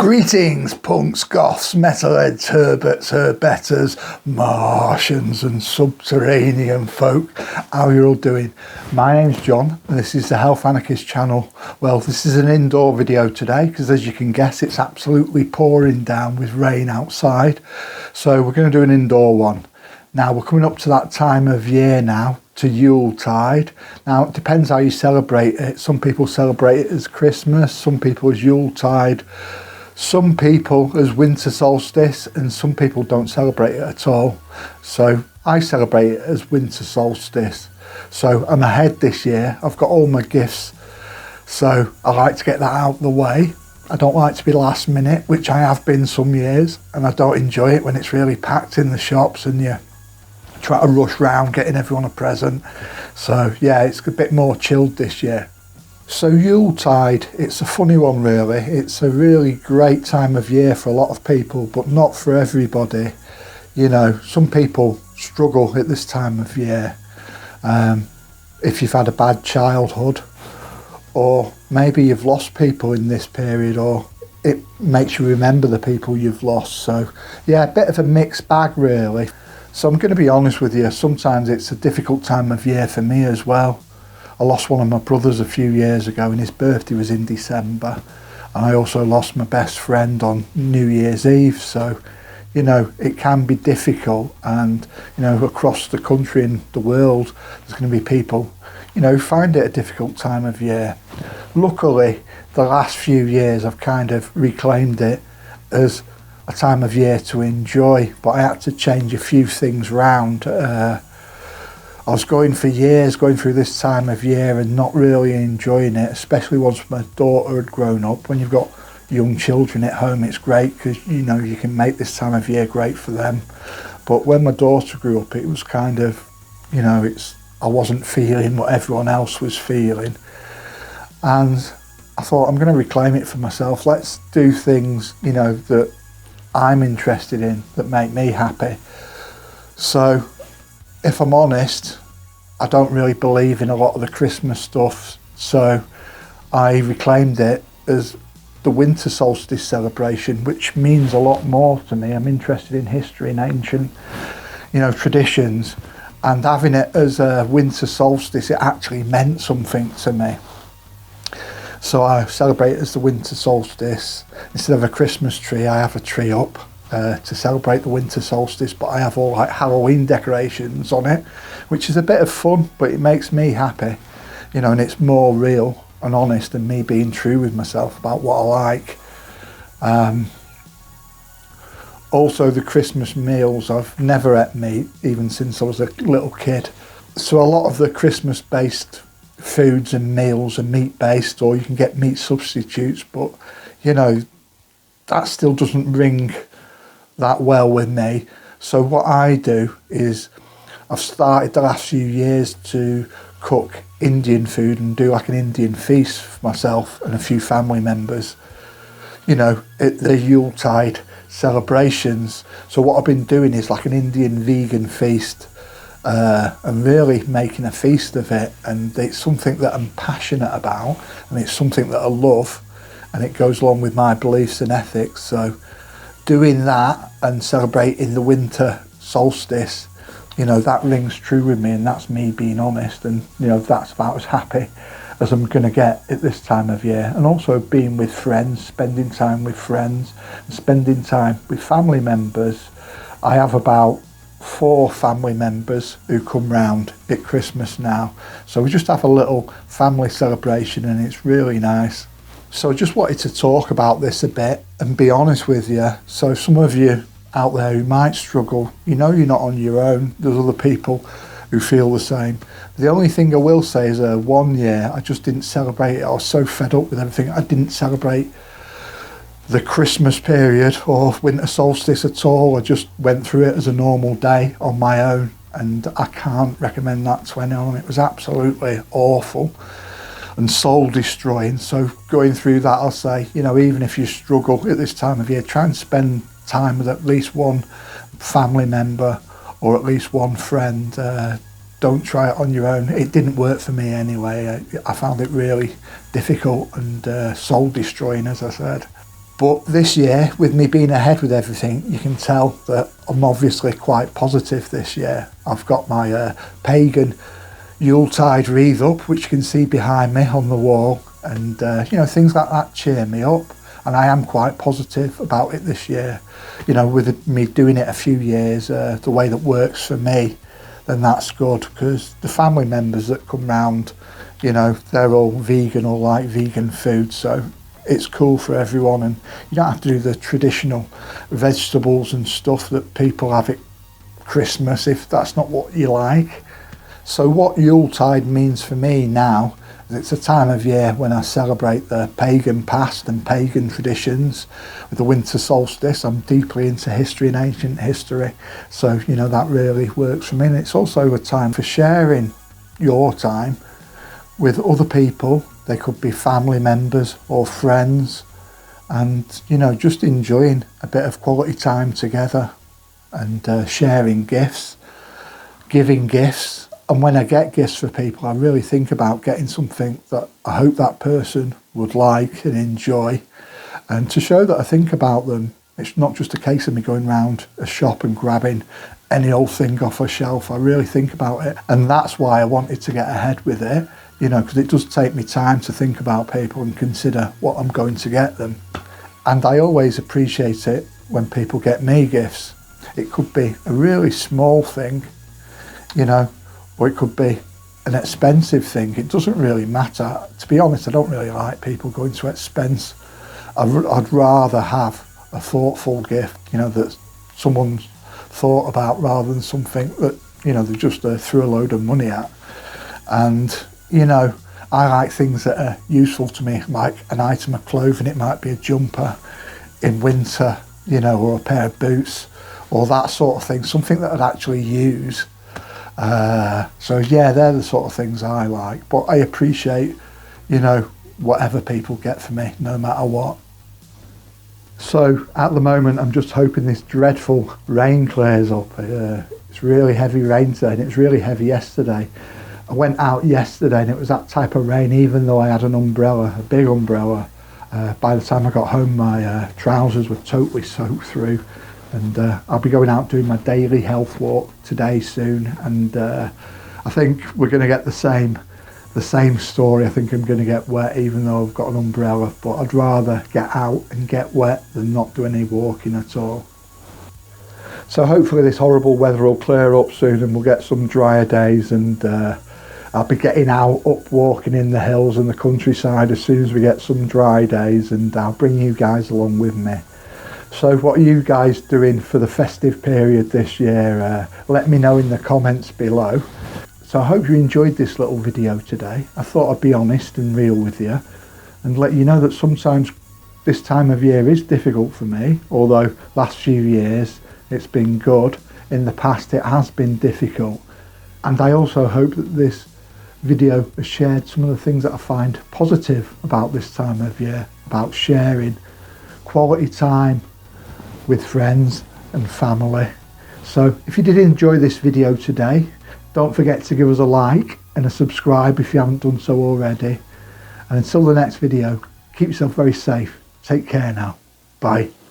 Greetings, punks, goths, metalheads, herberts, herbetters, Martians and subterranean folk. How are you all doing? My name's John and this is the Health Anarchist channel. Well, this is an indoor video today because, as you can guess, it's absolutely pouring down with rain outside. So we're going to do an indoor one. Now, we're coming up to that time of year now, to Yuletide. Now, it depends how you celebrate it. Some people celebrate it as Christmas, some people as Yuletide, some people as winter solstice, and some people don't celebrate it at all. So I celebrate it as winter solstice. So I'm ahead this year. I've got all my gifts. So I like to get that out of the way. I don't like to be last minute, which I have been some years, and I don't enjoy it when it's really packed in the shops and you try to rush round getting everyone a present. So yeah, it's a bit more chilled this year. So Yuletide, it's a funny one really. It's a really great time of year for a lot of people, but not for everybody. You know, some people struggle at this time of year. If you've had a bad childhood, or maybe you've lost people in this period, or it makes you remember the people you've lost. So yeah, a bit of a mixed bag really. So I'm going to be honest with you, sometimes it's a difficult time of year for me as well. I lost one of my brothers a few years ago and his birthday was in December. And I also lost my best friend on New Year's Eve. So, you know, it can be difficult, and, you know, across the country and the world, there's going to be people, you know, who find it a difficult time of year. Luckily, the last few years I've kind of reclaimed it as a time of year to enjoy, but I had to change a few things round. I was going for years going through this time of year and not really enjoying it, especially once my daughter had grown up. When you've got young children at home, it's great because, you know, you can make this time of year great for them. But when my daughter grew up, it was kind of, you know, I wasn't feeling what everyone else was feeling, and I thought, I'm going to reclaim it for myself. Let's do things, you know, that I'm interested in, that make me happy. So if I'm honest, I don't really believe in a lot of the Christmas stuff, so I reclaimed it as the winter solstice celebration, which means a lot more to me. I'm interested in history and ancient, you know, traditions, and having it as a winter solstice, it actually meant something to me. So I celebrate it as the winter solstice. Instead of a Christmas tree, I have a tree up to celebrate the winter solstice, but I have all like Halloween decorations on it, which is a bit of fun, but it makes me happy, you know, and it's more real and honest and me being true with myself about what I like. Also, the Christmas meals, I've never ate meat, even since I was a little kid. So a lot of the Christmas-based foods and meals are meat based, or you can get meat substitutes, but you know, that still doesn't ring that well with me. So what I do is I've started the last few years to cook Indian food and do like an Indian feast for myself and a few family members, you know, at the Yuletide celebrations. So what I've been doing is like an Indian vegan feast, and really making a feast of it, and it's something that I'm passionate about, and it's something that I love, and it goes along with my beliefs and ethics. So doing that and celebrating the winter solstice, you know, that rings true with me, and that's me being honest, and you know, that's about as happy as I'm going to get at this time of year. And also being with friends, spending time with friends, and spending time with family members. I have about 4 family members who come round at Christmas now, so we just have a little family celebration and it's really nice. So I just wanted to talk about this a bit and be honest with you. So some of you out there who might struggle, you know, you're not on your own. There's other people who feel the same. The only thing I will say is one year I just didn't celebrate it. I was so fed up with everything, I didn't celebrate the Christmas period or winter solstice at all. I just went through it as a normal day on my own, and I can't recommend that to anyone. It was absolutely awful and soul destroying. So going through that, I'll say, you know, even if you struggle at this time of year, try and spend time with at least one family member or at least one friend. Don't try it on your own. It didn't work for me anyway. I found it really difficult and soul destroying, as I said. But this year, with me being ahead with everything, you can tell that I'm obviously quite positive this year. I've got my pagan Yuletide wreath up, which you can see behind me on the wall, and you know, things like that cheer me up, and I am quite positive about it this year. You know, with me doing it a few years, the way that works for me, then that's good, because the family members that come round, you know, they're all vegan or like vegan food, so it's cool for everyone, and you don't have to do the traditional vegetables and stuff that people have at Christmas if that's not what you like. So what Yuletide means for me now is it's a time of year when I celebrate the pagan past and pagan traditions. With the winter solstice, I'm deeply into history and ancient history, so you know, that really works for me. And it's also a time for sharing your time with other people. They could be family members or friends, and you know, just enjoying a bit of quality time together, and sharing gifts, giving gifts. And when I get gifts for people, I really think about getting something that I hope that person would like and enjoy, and to show that I think about them. It's not just a case of me going round a shop and grabbing any old thing off a shelf. I really think about it, and that's why I wanted to get ahead with it, you know, because it does take me time to think about people and consider what I'm going to get them. And I always appreciate it when people get me gifts. It could be a really small thing, you know, or it could be an expensive thing. It doesn't really matter. To be honest, I don't really like people going to expense. I'd rather have a thoughtful gift, you know, that someone's thought about, rather than something that, you know, they just threw a load of money at. And, you know, I like things that are useful to me, like an item of clothing. It might be a jumper in winter, you know, or a pair of boots, or that sort of thing, something that I'd actually use. So yeah, they're the sort of things I like, but I appreciate, you know, whatever people get for me, no matter what. So at the moment, I'm just hoping this dreadful rain clears up. It's really heavy rain today, and it was really heavy yesterday. I went out yesterday and it was that type of rain, even though I had an umbrella, a big umbrella. By the time I got home, my trousers were totally soaked through. And I'll be going out doing my daily health walk today soon, and I think we're going to get the same story. I think I'm going to get wet, even though I've got an umbrella, but I'd rather get out and get wet than not do any walking at all. So hopefully this horrible weather will clear up soon and we'll get some drier days, and I'll be getting out, up walking in the hills and the countryside as soon as we get some dry days, and I'll bring you guys along with me. So what are you guys doing for the festive period this year? Let me know in the comments below. So I hope you enjoyed this little video today. I thought I'd be honest and real with you and let you know that sometimes this time of year is difficult for me, although last few years it's been good. In the past it has been difficult. And I also hope that this video has shared some of the things that I find positive about this time of year, about sharing quality time with friends and family. So if you did enjoy this video today, don't forget to give us a like and a subscribe if you haven't done so already. And until the next video, keep yourself very safe. Take care now. Bye.